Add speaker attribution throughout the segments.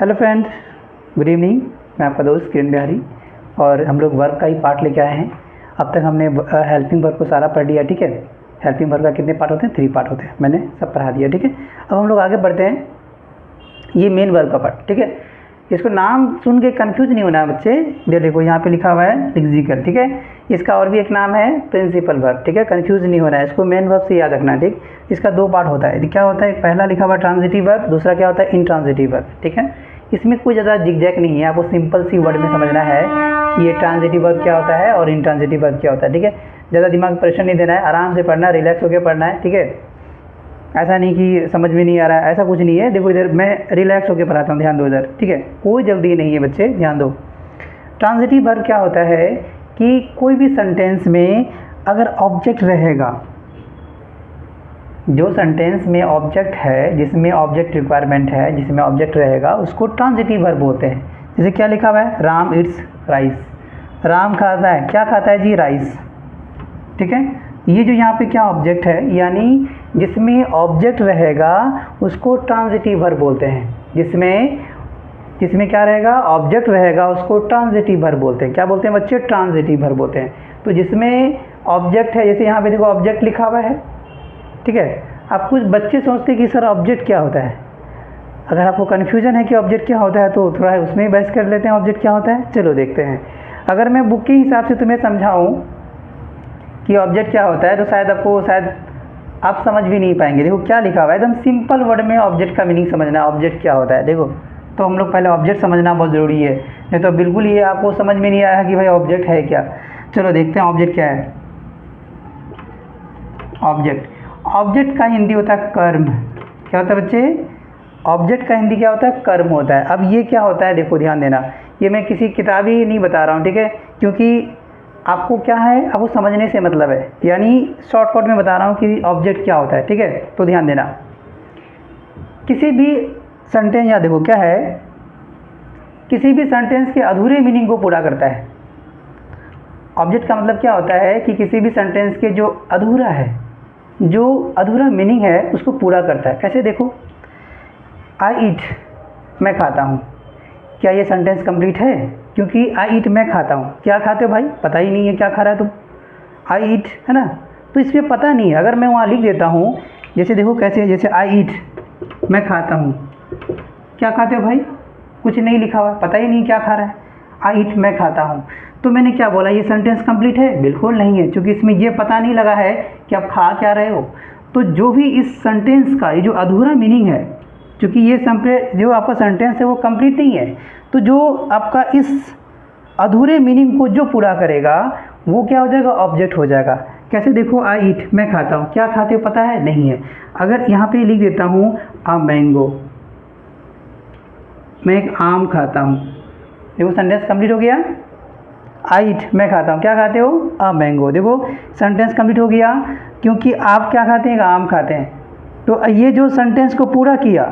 Speaker 1: Hello friends, good evening. मैं आपका दोस्त किरण बिहारी और हम लोग वर्क का ही पार्ट लेके आए हैं। अब तक हमने हेल्पिंग वर्क को सारा पढ़ लिया, ठीक है। हेल्पिंग वर्क का कितने पार्ट होते हैं? 3 पार्ट होते हैं, मैंने सब पढ़ा दिया, ठीक है। अब हम लोग आगे बढ़ते हैं, ये मेन वर्क का पार्ट, ठीक है। इसको नाम सुन के कंफ्यूज नहीं होना है बच्चे। देखो यहाँ पे लिखा हुआ है लेक्सिकल, ठीक है। इसका और भी एक नाम है प्रिंसिपल वर्ब, ठीक है। कंफ्यूज नहीं होना है, इसको मेन वर्ब से याद रखना है, ठीक। इसका 2 पार्ट होता है। क्या होता है? एक पहला लिखा हुआ ट्रांजिटिव वर्ब, दूसरा क्या होता है? इंट्रांजिटिव वर्ब, ठीक है। इसमें कोई ज़्यादा जिगजैग नहीं है, आपको सिंपल सी वर्ड में समझना है कि ये ट्रांजिटिव वर्ब क्या होता है और इंट्रांजिटिव वर्ब क्या होता है, ठीक है। ज़्यादा दिमाग प्रेशर नहीं देना है, आराम से पढ़ना है, रिलैक्स होकर पढ़ना है, ठीक है। ऐसा नहीं कि समझ में नहीं आ रहा है, ऐसा कुछ नहीं है। देखो इधर मैं रिलैक्स होकर पढ़ाता हूँ, ध्यान दो इधर, ठीक है। कोई जल्दी नहीं है बच्चे, ध्यान दो। ट्रांजिटिव वर्ब क्या होता है कि कोई भी सेंटेंस में अगर ऑब्जेक्ट रहेगा, जो सेंटेंस में ऑब्जेक्ट है, जिसमें ऑब्जेक्ट रिक्वायरमेंट है, जिसमें ऑब्जेक्ट रहेगा, उसको ट्रांजिटिव वर्ब बोलते हैं। जैसे क्या लिखा हुआ है? Ram it's rice. राम खाता है, क्या खाता है जी? राइस, ठीक है। ये जो यहाँ पे क्या ऑब्जेक्ट है, यानी जिसमें ऑब्जेक्ट रहेगा उसको ट्रांजिटिव वर्ब बोलते हैं। जिसमें क्या रहेगा? ऑब्जेक्ट रहेगा, उसको ट्रांजिटिव वर्ब बोलते हैं। क्या बोलते हैं बच्चे? ट्रांजिटिव वर्ब बोलते हैं। तो जिसमें ऑब्जेक्ट है, जैसे यहाँ पे देखो ऑब्जेक्ट लिखा हुआ है, ठीक है। अब कुछ बच्चे सोचते हैं कि सर ऑब्जेक्ट क्या होता है। अगर आपको कन्फ्यूजन है कि ऑब्जेक्ट क्या होता है तो थोड़ा उसमें ही बहस कर लेते हैं, ऑब्जेक्ट क्या होता है। चलो देखते हैं। अगर मैं बुक के हिसाब से तुम्हें समझाऊँ कि ऑब्जेक्ट क्या होता है तो शायद आप समझ भी नहीं पाएंगे। देखो क्या लिखा हुआ है, एकदम सिंपल वर्ड में ऑब्जेक्ट का मीनिंग समझना है, ऑब्जेक्ट क्या होता है। देखो तो हम लोग पहले ऑब्जेक्ट समझना बहुत ज़रूरी है, नहीं तो बिल्कुल ये आपको समझ में नहीं आया कि भाई ऑब्जेक्ट है क्या। चलो देखते हैं ऑब्जेक्ट क्या है। ऑब्जेक्ट का हिंदी होता है कर्म। क्या होता है बच्चे? ऑब्जेक्ट का हिंदी क्या होता है? कर्म होता है। अब ये क्या होता है, देखो ध्यान देना, ये मैं किसी किताब ही नहीं बता रहा हूँ, ठीक है। क्योंकि आपको क्या है, आपको समझने से मतलब है, यानी शॉर्टकट में बता रहा हूँ कि ऑब्जेक्ट क्या होता है, ठीक है। तो ध्यान देना, किसी भी सेंटेंस, या देखो क्या है, किसी भी सेंटेंस के अधूरे मीनिंग को पूरा करता है। ऑब्जेक्ट का मतलब क्या होता है कि किसी भी सेंटेंस के जो अधूरा मीनिंग है उसको पूरा करता है। कैसे? देखो, आई ईट, मैं खाता हूँ। क्या ये सेंटेंस कंप्लीट है? क्योंकि आई ईट, मैं खाता हूँ। क्या खाते हो भाई? पता ही नहीं है क्या खा रहा है तुम। आई ईट है ना, तो इसमें पता नहीं है। अगर मैं वहाँ लिख देता हूँ, जैसे देखो कैसे, जैसे आई ईट, मैं खाता हूँ। क्या खाते हो भाई? कुछ नहीं लिखा हुआ, पता ही नहीं क्या खा रहा है। आई ईट, मैं खाता हूँ। तो मैंने क्या बोला, ये सेंटेंस कंप्लीट है? बिल्कुल नहीं है, क्योंकि इसमें ये पता नहीं लगा है कि आप खा क्या रहे हो। तो जो भी इस सेंटेंस का ये जो अधूरा मीनिंग है, क्योंकि ये जो आपका सेंटेंस है वो कंप्लीट नहीं है, तो जो आपका इस अधूरे मीनिंग को जो पूरा करेगा वो क्या हो जाएगा? ऑब्जेक्ट हो जाएगा। कैसे? देखो, आई ईट, मैं खाता हूँ। क्या खाते हो पता है? नहीं है। अगर यहाँ पे लिख देता हूँ आ मैंगो, मैं एक आम खाता हूँ, देखो सेंटेंस कंप्लीट हो गया। आई ईट, मैं खाता हूँ। क्या खाते हो? आ मैंगो। देखो सेंटेंस कंप्लीट हो गया, क्योंकि आप क्या खाते हैं? आम खाते हैं। तो ये जो सेंटेंस को पूरा किया,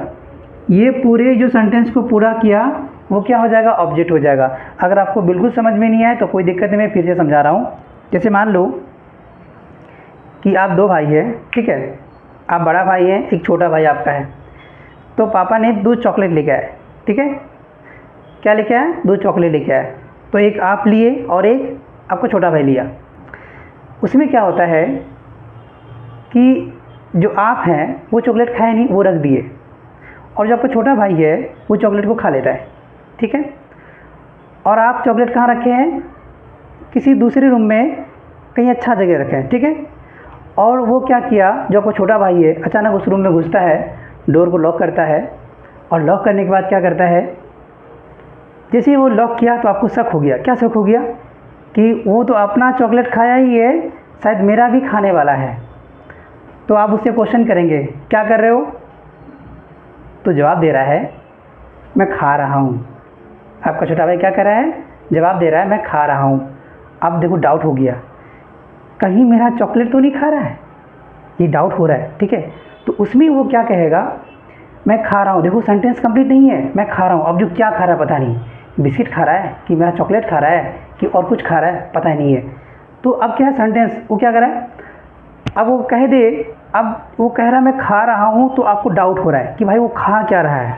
Speaker 1: ये पूरे जो सेंटेंस को पूरा किया वो क्या हो जाएगा? ऑब्जेक्ट हो जाएगा। अगर आपको बिल्कुल समझ में नहीं आए तो कोई दिक्कत नहीं, मैं फिर से समझा रहा हूँ। जैसे मान लो कि आप 2 भाई हैं, ठीक है। आप बड़ा भाई हैं, एक छोटा भाई आपका है। तो पापा ने 2 चॉकलेट लेके आए, ठीक है। क्या लेके आए? 2 चॉकलेट लेके आए। तो एक आप लिए और एक आपका छोटा भाई लिया। उसमें क्या होता है कि जो आप हैं वो चॉकलेट खाए नहीं, वो रख दिए, और जो आपका छोटा भाई है वो चॉकलेट को खा लेता है, ठीक है। और आप चॉकलेट कहाँ रखे हैं? किसी दूसरे रूम में, कहीं अच्छा जगह रखे हैं, ठीक है। और वो क्या किया, जो आपका छोटा भाई है अचानक उस रूम में घुसता है, डोर को लॉक करता है, और लॉक करने के बाद क्या करता है, जैसे ही वो लॉक किया तो आपको शक हो गया। क्या शक हो गया? कि वो तो अपना चॉकलेट खाया ही है, शायद मेरा भी खाने वाला है। तो आप उससे क्वेश्चन करेंगे, क्या कर रहे हो? तो जवाब दे रहा है, मैं खा रहा हूँ। आपका छोटा भाई क्या कर रहा है? जवाब दे रहा है, मैं खा रहा हूँ। अब देखो डाउट हो गया, कहीं मेरा चॉकलेट तो नहीं खा रहा है, ये डाउट हो रहा है, ठीक है। तो उसमें वो क्या कहेगा? मैं खा रहा हूँ। देखो सेंटेंस कंप्लीट नहीं है, मैं खा रहा हूँ। अब जो क्या खा रहा है पता नहीं, बिस्किट खा रहा है कि मेरा चॉकलेट खा रहा है कि और कुछ खा रहा है, पता ही नहीं है। तो अब क्या है, सेंटेंस वो क्या कर रहा है, अब वो कह दे, अब वो कह रहा है मैं खा रहा हूँ, तो आपको डाउट हो रहा है कि भाई वो खा क्या रहा है।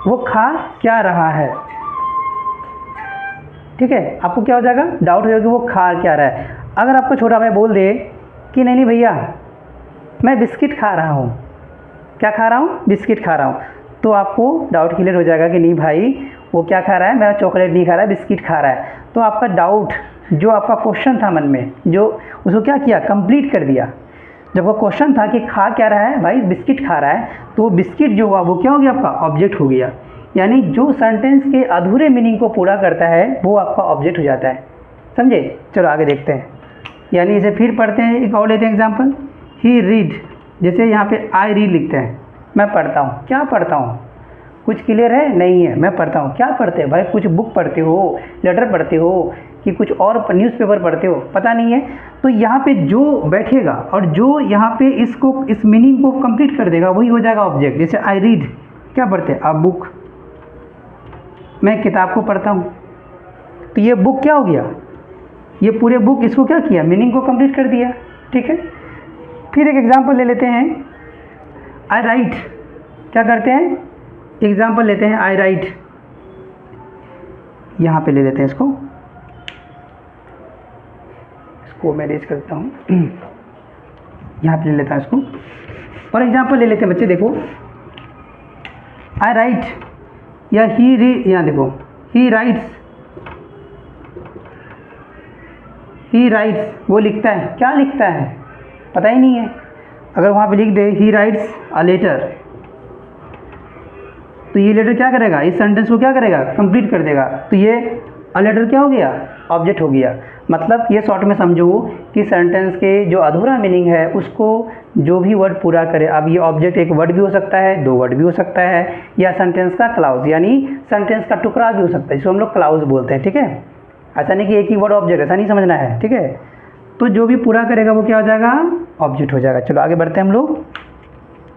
Speaker 1: वो खा क्या रहा है। ठीक है, आपको क्या हो जाएगा, डाउट हो जाएगा कि वो खा क्या रहा है। अगर आपको छोटा भाई बोल दे कि नहीं नहीं भैया मैं बिस्किट खा रहा हूँ, क्या खा रहा हूँ, बिस्किट खा रहा हूँ, तो आपको डाउट क्लियर हो जाएगा कि नहीं भाई वो क्या खा रहा है, मेरा चॉकलेट नहीं खा रहा है, बिस्किट खा रहा है। तो आपका डाउट जो आपका क्वेश्चन था मन में, जो उसको क्या किया, कंप्लीट कर दिया। जब वो क्वेश्चन था कि खा क्या रहा है, भाई बिस्किट खा रहा है, तो बिस्किट जो हुआ वो क्या हो गया, आपका ऑब्जेक्ट हो गया। यानी जो सेंटेंस के अधूरे मीनिंग को पूरा करता है वो आपका ऑब्जेक्ट हो जाता है। समझे, चलो आगे देखते हैं। यानी इसे फिर पढ़ते हैं, एक और लेते हैं एग्जाम्पल। ही रीड, जैसे यहाँ पे आई रीड लिखते हैं, मैं पढ़ता हूँ, क्या पढ़ता हूँ, कुछ क्लियर है, नहीं है, मैं पढ़ता हूँ, क्या पढ़ते हैं भाई, कुछ बुक पढ़ते हो, लेटर पढ़ते हो कि कुछ और न्यूज़पेपर पढ़ते हो, पता नहीं है। तो यहाँ पे जो बैठेगा और जो यहाँ पे इसको, इस मीनिंग को कंप्लीट कर देगा वही हो जाएगा ऑब्जेक्ट। जैसे आई रीड, क्या पढ़ते हैं, अ बुक, मैं किताब को पढ़ता हूँ, तो ये बुक क्या हो गया, ये पूरे बुक इसको क्या किया, मीनिंग को कंप्लीट कर दिया। ठीक है, फिर एक एग्जांपल ले लेते हैं, आई राइट, क्या करते हैं, एग्जांपल लेते हैं, आई राइट, यहाँ पे ले लेते हैं इसको मैं रेज करता हूँ, यहाँ पे ले लेता हूँ इसको, और एग्जांपल ले लेते हैं बच्चे। देखो आई राइट या ही रीड, यहाँ देखो ही राइट्स, ही राइट्स, वो लिखता है, क्या लिखता है पता ही नहीं है। अगर वहाँ पे लिख दे ही राइट्स अ लेटर, तो ये लेटर क्या करेगा, इस सेंटेंस को क्या करेगा, कंप्लीट कर देगा। तो ये अ लेटर क्या हो गया, ऑब्जेक्ट हो गया। मतलब ये शॉर्ट में समझो कि सेंटेंस के जो अधूरा मीनिंग है उसको जो भी वर्ड पूरा करे। अब ये ऑब्जेक्ट एक वर्ड भी हो सकता है, दो वर्ड भी हो सकता है, या सेंटेंस का क्लाउज यानी सेंटेंस का टुकड़ा भी हो सकता है, जिसको हम लोग क्लाउज बोलते हैं। ठीक है, ऐसा नहीं कि एक ही वर्ड ऑब्जेक्ट, ऐसा नहीं समझना है। ठीक है, तो जो भी पूरा करेगा वो क्या हो जाएगा, ऑब्जेक्ट हो जाएगा। चलो आगे बढ़ते हैं हम लोग,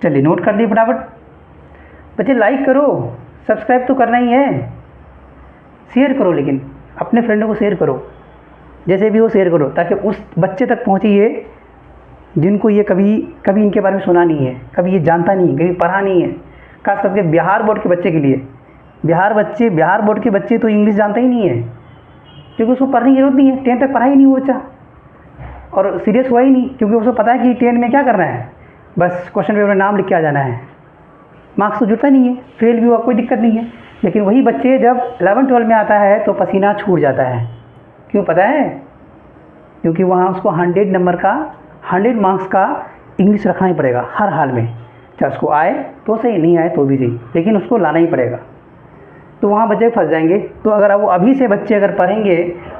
Speaker 1: चलिए नोट कर लिए फटाफट बच्चे। लाइक करो, सब्सक्राइब तो करना ही है, शेयर करो, लेकिन अपने फ्रेंडों को शेयर करो, जैसे भी हो शेयर करो, ताकि उस बच्चे तक पहुँचे ये जिनको ये कभी इनके बारे में सुना नहीं है, कभी ये जानता नहीं है, कभी पढ़ा नहीं है। खास करके बिहार बोर्ड के बच्चे के लिए, बिहार बोर्ड के बच्चे तो इंग्लिश जानते ही नहीं है, क्योंकि उसको पढ़ने की जरूरत नहीं है, 10 तक पढ़ा ही नहीं वो बच्चा, और सीरियस हुआ ही नहीं, क्योंकि उसको पता है कि 10 में क्या करना है, बस क्वेश्चन पेपर में नाम लिख के आ जाना है, मार्क्स तो जुड़ता नहीं है, फेल भी हुआ कोई दिक्कत नहीं है। लेकिन वही बच्चे जब 11-12 में आता है तो पसीना छूट जाता है, क्यों पता है, क्योंकि वहाँ उसको 100 नंबर का, 100 मार्क्स का इंग्लिश रखना ही पड़ेगा हर हाल में, चाहे उसको आए तो सही, नहीं आए तो भी सही, लेकिन उसको लाना ही पड़ेगा। तो वहाँ बच्चे फंस जाएंगे। तो अगर वो अभी से बच्चे अगर पढ़ेंगे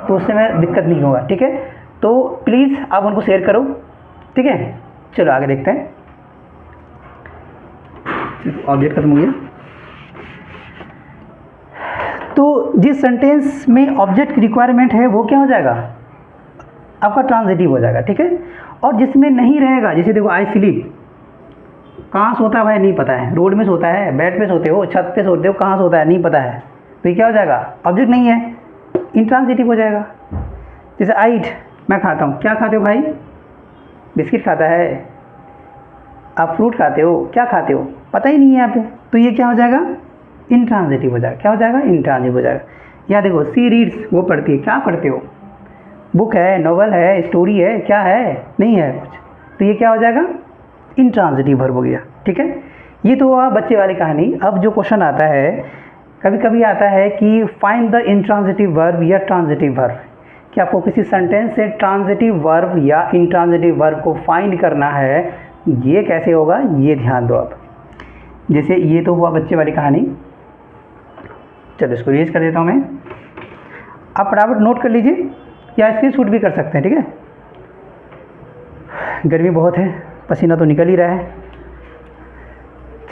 Speaker 1: तो उससे में दिक्कत नहीं होगा। ठीक है, तो प्लीज़ आप उनको शेयर करो। ठीक है, चलो आगे देखते हैं। ऑब्जेक्ट खत्म हो गया, तो जिस सेंटेंस में ऑब्जेक्ट की रिक्वायरमेंट है वो क्या हो जाएगा, आपका ट्रांजिटिव हो जाएगा। ठीक है, और जिसमें नहीं रहेगा, जैसे देखो आई स्लीप, कहाँ सोता है भाई नहीं पता है, रोड में सोता है, बेड पे सोते हो, छत पे सोते हो, कहाँ सोता है नहीं पता है, तो ये क्या हो जाएगा, ऑब्जेक्ट नहीं है, इंट्रांजिटिव हो जाएगा। जैसे आई ईट, मैं खाता हूँ, क्या खाते हो भाई, बिस्किट खाता है, आप फ्रूट खाते हो, क्या खाते हो, पता ही नहीं है यहाँ पे, तो ये क्या हो जाएगा, इंट्रांजिटिव हो जाएगा। क्या हो जाएगा, इंट्रांजिटिव हो जाएगा। या देखो सी रीड्स, वो पढ़ती है, क्या पढ़ते हो, बुक है, नॉवल है, स्टोरी है, क्या है, नहीं है कुछ, तो ये क्या हो जाएगा, इंट्रांजिटिव वर्ब हो गया। ठीक है, ये तो हुआ बच्चे वाली कहानी। अब जो क्वेश्चन आता है, कभी कभी आता है कि फाइंड द इंट्रांजिटिव वर्ब या ट्रांजिटिव वर्ब, कि आपको किसी सेंटेंस से ट्रांजिटिव वर्ब या इंट्रांजिटिव वर्ब को फाइंड करना है, ये कैसे होगा, ये ध्यान दो आप। जैसे ये तो हुआ बच्चे वाली कहानी, चलो इसको रीड कर देता हूँ मैं, आप फटाफट नोट कर लीजिए या स्क्रीनशॉट भी कर सकते हैं। ठीक है, गर्मी बहुत है, पसीना तो निकल ही रहा है,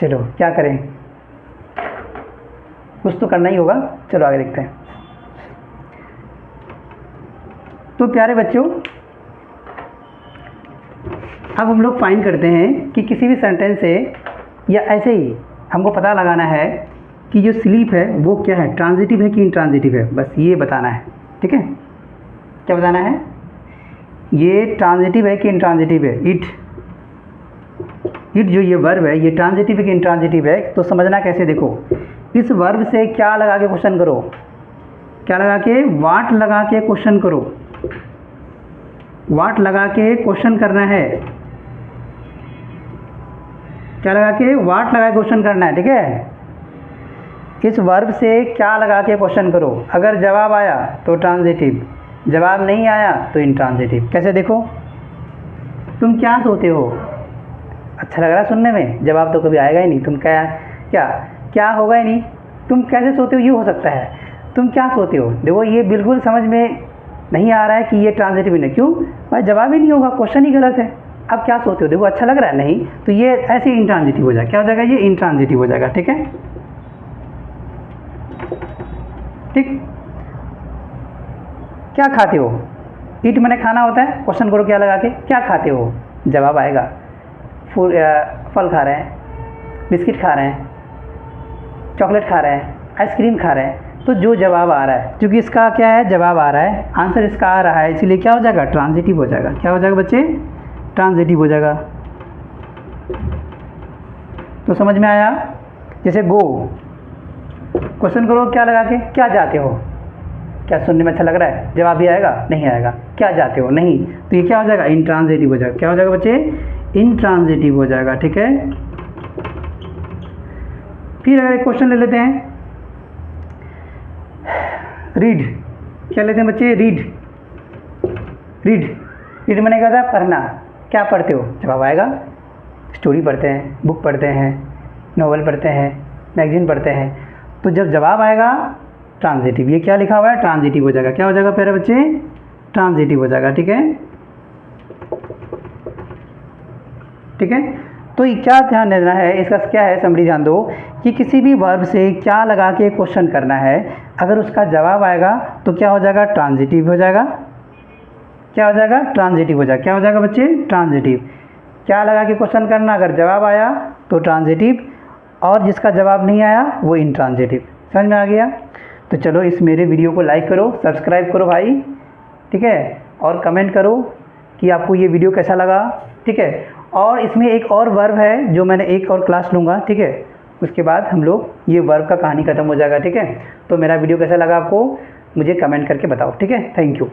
Speaker 1: चलो क्या करें, कुछ तो करना ही होगा। चलो आगे देखते हैं। तो प्यारे बच्चों, अब हम लोग फाइंड करते हैं कि किसी भी सेंटेंस से, या ऐसे ही हमको पता लगाना है कि जो स्लीप है वो क्या है, ट्रांजिटिव है कि इंट्रांजिटिव है, बस ये बताना है। ठीक है, क्या बताना है, ये ट्रांजिटिव है कि इंट्रांजिटिव है। इट जो ये वर्ब है ये ट्रांजिटिव है कि इंट्रांजिटिव है, तो समझना कैसे, देखो इस वर्ब से क्या लगा के क्वेश्चन करो, क्या लगा के, वाट लगा के क्वेश्चन करो, वाट लगा के क्वेश्चन करना है, क्या लगा के, वाट लगा के क्वेश्चन करना है, ठीक है। इस वर्ब से क्या लगा के क्वेश्चन करो, अगर जवाब आया तो ट्रांजिटिव, जवाब नहीं आया तो इंट्रांजिटिव। कैसे देखो, तुम क्या सोते हो, अच्छा लग रहा है सुनने में, जवाब तो कभी आएगा ही नहीं, तुम क्या क्या क्या होगा ही नहीं, तुम कैसे सोते हो ये हो सकता है, तुम क्या सोते हो। देखो ये बिल्कुल समझ में नहीं आ रहा है कि ये ट्रांजिटिव नहीं, क्यों भाई, जवाब ही नहीं होगा, क्वेश्चन ही गलत है। अब क्या सोते हो, देखो अच्छा लग रहा है, नहीं तो ये ऐसे ही इंट्रांजिटिव हो जाएगा, क्या हो जाएगा, ये इंट्रांजिटिव हो जाएगा, ठीक है। ठीक, क्या खाते हो, ईट मैंने खाना होता है, क्वेश्चन करो क्या लगा के, क्या खाते हो, जवाब आएगा, फल खा रहे हैं, बिस्किट खा रहे हैं, चॉकलेट खा रहे हैं, आइसक्रीम खा रहे हैं। तो जो जवाब आ रहा है, क्योंकि इसका क्या है, जवाब आ रहा है, आंसर इसका आ रहा है, इसलिए क्या हो जाएगा, ट्रांजिटिव हो जाएगा। क्या हो जाएगा बच्चे, ट्रांजिटिव हो जाएगा। तो समझ में आया। जैसे गो, क्वेश्चन करो क्या लगा के, क्या जाते हो, क्या सुनने में अच्छा लग रहा है, जवाब भी आएगा, नहीं आएगा, क्या जाते हो, नहीं, तो ये क्या हो जाएगा, इंट्रांजिटिव हो जाएगा। क्या हो जाएगा बच्चे, इंट्रांजिटिव हो जाएगा, ठीक है। फिर अगर एक क्वेश्चन ले लेते हैं, रीड, क्या लेते हैं बच्चे, रीड, रीड, रीड मैंने कहा था पढ़ना, क्या पढ़ते हो, जवाब आएगा, स्टोरी पढ़ते हैं, बुक पढ़ते हैं, नॉवल पढ़ते हैं, मैगजीन पढ़ते हैं। तो जब जवाब आएगा ट्रांजिटिव, ये क्या लिखा हुआ है, ट्रांजिटिव हो जाएगा। क्या हो जाएगा प्यारे बच्चे, ट्रांजिटिव हो जाएगा, ठीक है, ठीक है। तो ये क्या ध्यान देना है, इसका क्या है समरी ध्यान दो, कि किसी भी वर्ब से क्या लगा के क्वेश्चन करना है, अगर उसका जवाब आएगा तो क्या हो जाएगा, ट्रांजिटिव हो जाएगा। क्या हो जाएगा, ट्रांजिटिव हो जाएगा। क्या हो जाएगा बच्चे, ट्रांजिटिव। क्या लगा के क्वेश्चन करना, अगर जवाब आया तो ट्रांजिटिव, और जिसका जवाब नहीं आया वो इंट्रांजिटिव। समझ में आ गया। तो चलो इस मेरे वीडियो को लाइक करो, सब्सक्राइब करो भाई, ठीक है, और कमेंट करो कि आपको ये वीडियो कैसा लगा, ठीक है। और इसमें एक और वर्ब है जो मैंने एक और क्लास लूँगा, ठीक है, उसके बाद हम लोग ये वर्ब का कहानी ख़त्म हो जाएगा, ठीक है। तो मेरा वीडियो कैसा लगा आपको मुझे कमेंट करके बताओ, ठीक है। Thank you.